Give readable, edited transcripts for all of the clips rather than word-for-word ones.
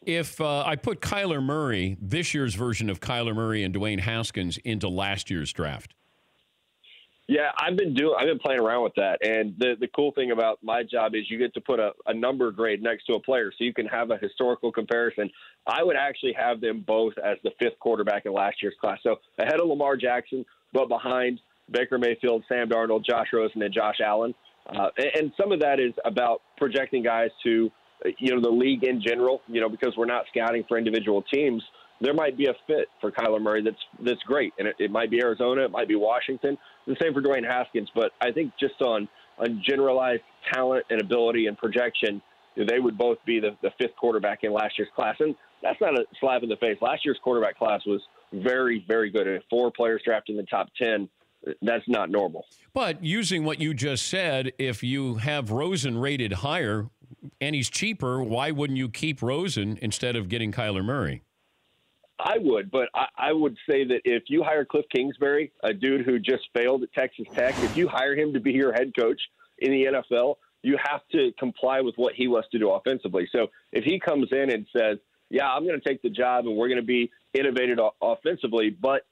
If I put Kyler Murray, this year's version of Kyler Murray and Dwayne Haskins into last year's draft. Yeah, I've been playing around with that, and the cool thing about my job is you get to put a number grade next to a player, so you can have a historical comparison. I would actually have them both as the fifth quarterback in last year's class, so ahead of Lamar Jackson, but behind Baker Mayfield, Sam Darnold, Josh Rosen, and Josh Allen. And some of that is about projecting guys to the league in general. Because we're not scouting for individual teams, there might be a fit for Kyler Murray that's great, and it might be Arizona, it might be Washington. The same for Dwayne Haskins, but I think just on generalized talent and ability and projection, they would both be the fifth quarterback in last year's class. And that's not a slap in the face. Last year's quarterback class was very, very good. And 4 players drafted in the top 10, that's not normal. But using what you just said, if you have Rosen rated higher and he's cheaper, why wouldn't you keep Rosen instead of getting Kyler Murray? I would, but I would say that if you hire Cliff Kingsbury, a dude who just failed at Texas Tech, if you hire him to be your head coach in the NFL, you have to comply with what he wants to do offensively. So if he comes in and says, yeah, I'm going to take the job and we're going to be innovative offensively, but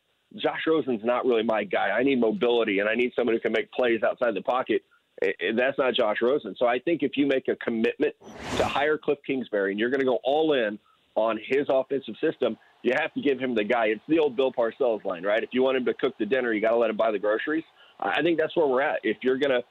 Josh Rosen's not really my guy. I need mobility and I need someone who can make plays outside the pocket. That's not Josh Rosen. So I think if you make a commitment to hire Cliff Kingsbury and you're going to go all in on his offensive system, you have to give him the guy. It's the old Bill Parcells line, right? If you want him to cook the dinner, you got to let him buy the groceries. I think that's where we're at. If you're going to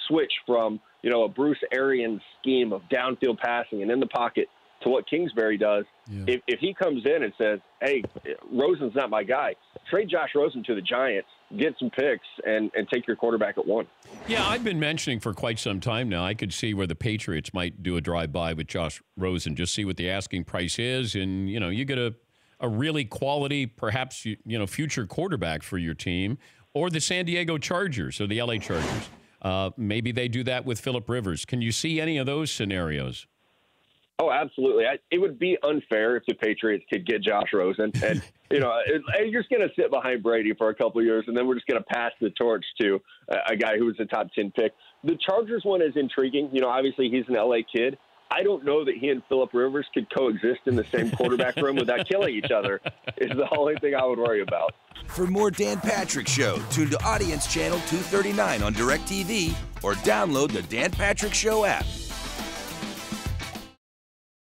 switch from, a Bruce Arians scheme of downfield passing and in the pocket to what Kingsbury does, if he comes in and says, hey, Rosen's not my guy, trade Josh Rosen to the Giants, get some picks, and take your quarterback at 1. Yeah, I've been mentioning for quite some time now, I could see where the Patriots might do a drive-by with Josh Rosen, just see what the asking price is, and, you get a really quality, perhaps, future quarterback for your team, or the San Diego Chargers or the LA Chargers. Maybe they do that with Phillip Rivers. Can you see any of those scenarios? Oh, absolutely. It would be unfair if the Patriots could get Josh Rosen. And, you're just going to sit behind Brady for a couple of years, and then we're just going to pass the torch to a guy who was a top 10 pick. The Chargers one is intriguing. Obviously he's an L.A. kid. I don't know that he and Phillip Rivers could coexist in the same quarterback room without killing each other is the only thing I would worry about. For more Dan Patrick Show, tune to Audience Channel 239 on DirecTV or download the Dan Patrick Show app.